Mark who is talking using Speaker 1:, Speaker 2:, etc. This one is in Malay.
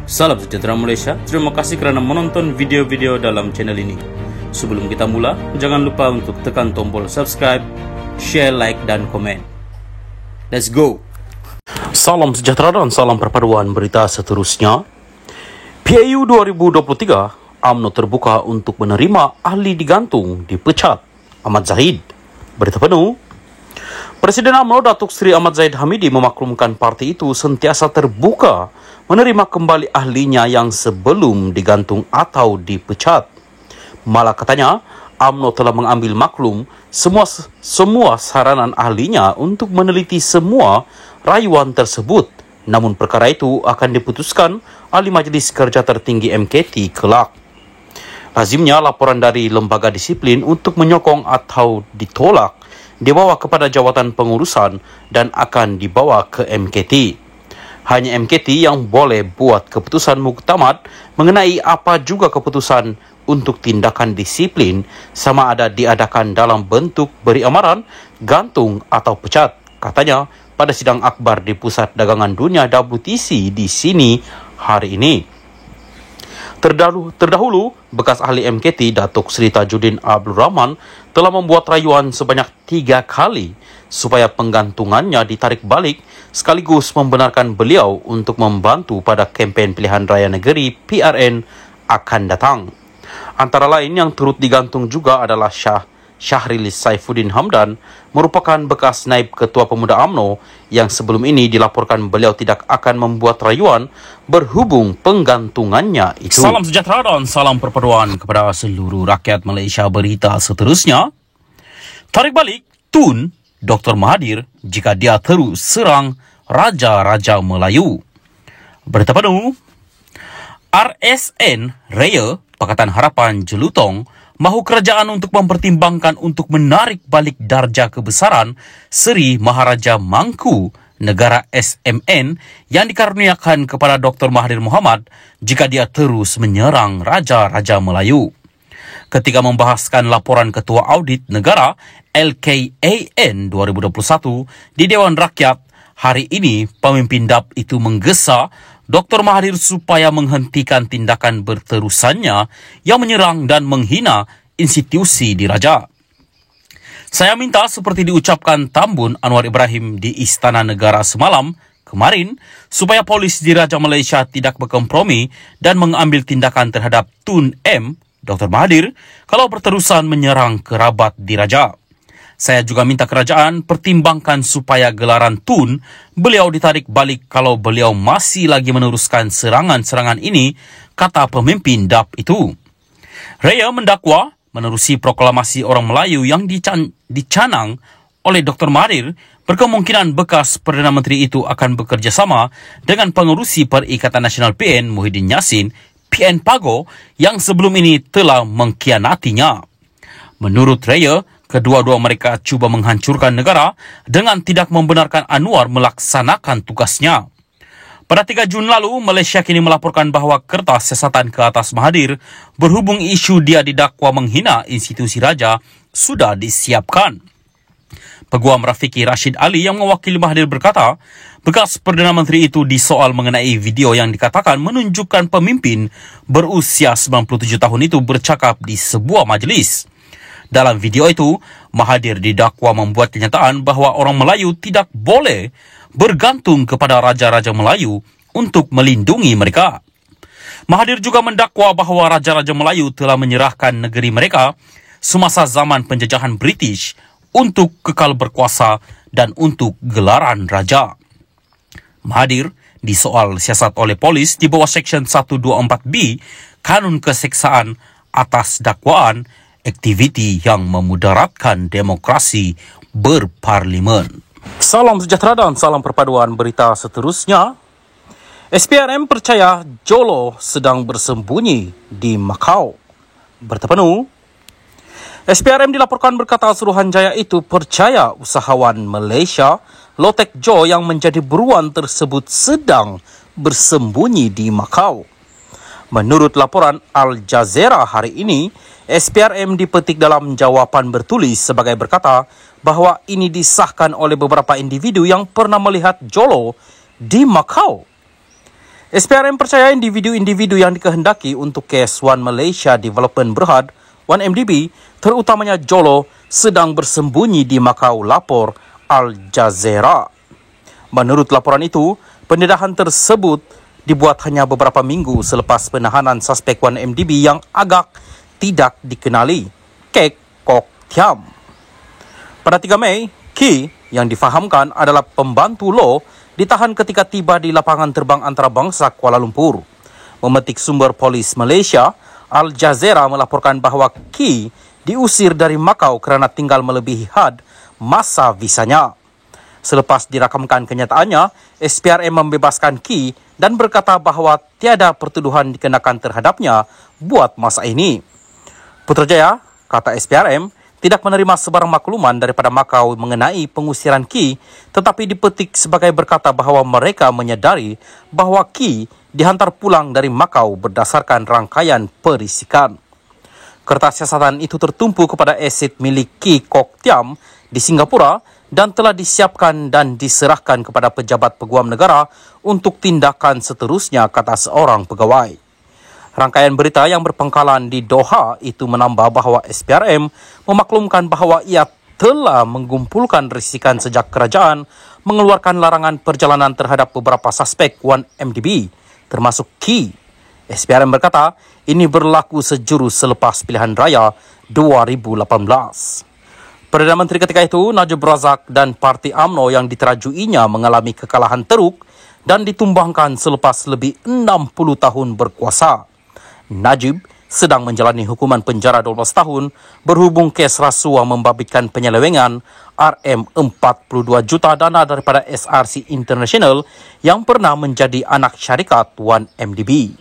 Speaker 1: Salam sejahtera Malaysia, terima kasih kerana menonton video-video dalam channel ini. Sebelum kita mula, jangan lupa untuk tekan tombol subscribe, share, like dan komen. Let's go! Salam sejahtera dan salam perpaduan berita seterusnya. PAU 2023, UMNO terbuka untuk menerima ahli digantung dipecat. Ahmad Zahid. Berita penuh. Presiden UMNO Datuk Seri Ahmad Zahid Hamidi memaklumkan parti itu sentiasa terbuka menerima kembali ahlinya yang sebelum digantung atau dipecat. Malah katanya, UMNO telah mengambil maklum semua saranan ahlinya untuk meneliti semua rayuan tersebut. Namun perkara itu akan diputuskan oleh Majlis Kerja Tertinggi MKT kelak. Lazimnya laporan dari lembaga disiplin untuk menyokong atau ditolak dibawa kepada jawatan pengurusan dan akan dibawa ke MKT. Hanya MKT yang boleh buat keputusan muktamad mengenai apa juga keputusan untuk tindakan disiplin, sama ada diadakan dalam bentuk beri amaran, gantung atau pecat, katanya pada sidang akbar di Pusat Dagangan Dunia WTC di sini hari ini. Terdahulu, bekas ahli MKT Datuk Seri Tajuddin Abdul Rahman telah membuat rayuan sebanyak 3 kali supaya penggantungannya ditarik balik, sekaligus membenarkan beliau untuk membantu pada kempen pilihan raya negeri PRN akan datang. Antara lain yang turut digantung juga adalah Syahrilis Saifuddin Hamdan, merupakan bekas naib ketua pemuda UMNO yang sebelum ini dilaporkan beliau tidak akan membuat rayuan berhubung penggantungannya itu. Salam sejahtera dan salam perpaduan kepada seluruh rakyat Malaysia. Berita seterusnya, tarik balik Tun Dr. Mahathir jika dia terus serang Raja-Raja Melayu. Berita penuh. RSN Raya Pakatan Harapan Jelutong mahu kerajaan untuk mempertimbangkan untuk menarik balik darjah kebesaran Seri Maharaja Mangku Negara SMN yang dikaruniakan kepada Dr. Mahathir Mohamad jika dia terus menyerang Raja-Raja Melayu. Ketika membahaskan laporan Ketua Audit Negara LKAN 2021 di Dewan Rakyat hari ini, pemimpin DAP itu menggesa Dr. Mahathir supaya menghentikan tindakan berterusannya yang menyerang dan menghina institusi diraja. Saya minta seperti diucapkan Tambun Anwar Ibrahim di Istana Negara semalam kemarin, supaya polis diraja Malaysia tidak berkompromi dan mengambil tindakan terhadap Tun M, Dr. Mahathir, kalau berterusan menyerang kerabat diraja. Saya juga minta kerajaan pertimbangkan supaya gelaran Tun beliau ditarik balik kalau beliau masih lagi meneruskan serangan-serangan ini, kata pemimpin DAP itu. Raya mendakwa menerusi proklamasi orang Melayu yang dicanang oleh Dr. Mahathir, berkemungkinan bekas Perdana Menteri itu akan bekerjasama dengan pengerusi Perikatan Nasional PN Muhyiddin Yassin, PN Pago, yang sebelum ini telah mengkhianatinya. Menurut Raya, kedua-dua mereka cuba menghancurkan negara dengan tidak membenarkan Anwar melaksanakan tugasnya. Pada 3 Jun lalu, Malaysia kini melaporkan bahawa kertas siasatan ke atas Mahathir berhubung isu dia didakwa menghina institusi raja sudah disiapkan. Peguam Rafiqi Rashid Ali yang mewakili Mahathir berkata, bekas Perdana Menteri itu disoal mengenai video yang dikatakan menunjukkan pemimpin berusia 97 tahun itu bercakap di sebuah majlis. Dalam video itu, Mahathir didakwa membuat kenyataan bahawa orang Melayu tidak boleh bergantung kepada Raja-Raja Melayu untuk melindungi mereka. Mahathir juga mendakwa bahawa Raja-Raja Melayu telah menyerahkan negeri mereka semasa zaman penjajahan British untuk kekal berkuasa dan untuk gelaran raja. Mahathir disoal siasat oleh polis di bawah Seksyen 124B Kanun Keseksaan atas dakwaan aktiviti yang memudaratkan demokrasi berparlimen. Salam sejahtera dan salam perpaduan berita seterusnya. SPRM percaya Jolo sedang bersembunyi di Macau. Berita penuh. SPRM dilaporkan berkata Suruhanjaya itu percaya usahawan Malaysia Lotek Jo yang menjadi buruan tersebut sedang bersembunyi di Macau. Menurut laporan Al Jazeera hari ini, SPRM dipetik dalam jawapan bertulis sebagai berkata bahawa ini disahkan oleh beberapa individu yang pernah melihat Jolo di Macau. SPRM percaya individu-individu yang dikehendaki untuk kes One Malaysia Development Berhad, 1MDB, terutamanya Jolo, sedang bersembunyi di Makau, lapor Al Jazeera. Menurut laporan itu, pendedahan tersebut dibuat hanya beberapa minggu selepas penahanan suspek 1MDB yang agak tidak dikenali, Kek Kok Thiam. Pada 3 Mei, Ki yang difahamkan adalah pembantu Lo ditahan ketika tiba di lapangan terbang antarabangsa Kuala Lumpur. Memetik sumber polis Malaysia, Al Jazeera melaporkan bahawa Ki diusir dari Makau kerana tinggal melebihi had masa visanya. Selepas dirakamkan kenyataannya, SPRM membebaskan Ki dan berkata bahawa tiada pertuduhan dikenakan terhadapnya buat masa ini. Putrajaya, kata SPRM, tidak menerima sebarang makluman daripada Makau mengenai pengusiran Ki, tetapi dipetik sebagai berkata bahawa mereka menyadari bahawa Ki dihantar pulang dari Makau berdasarkan rangkaian perisikan. Kertas siasatan itu tertumpu kepada aset milik Ki Kok Thiam di Singapura dan telah disiapkan dan diserahkan kepada pejabat peguam negara untuk tindakan seterusnya, kata seorang pegawai. Rangkaian berita yang berpangkalan di Doha itu menambah bahawa SPRM memaklumkan bahawa ia telah mengumpulkan risikan sejak kerajaan mengeluarkan larangan perjalanan terhadap beberapa suspek 1MDB, termasuk Ki. SPRM berkata, ini berlaku sejurus selepas pilihan raya 2018. Perdana Menteri ketika itu, Najib Razak, dan Parti UMNO yang diterajuinya mengalami kekalahan teruk dan ditumbangkan selepas lebih 60 tahun berkuasa. Najib sedang menjalani hukuman penjara 12 tahun berhubung kes rasuah membabitkan penyelewengan RM42 juta dana daripada SRC International yang pernah menjadi anak syarikat 1MDB.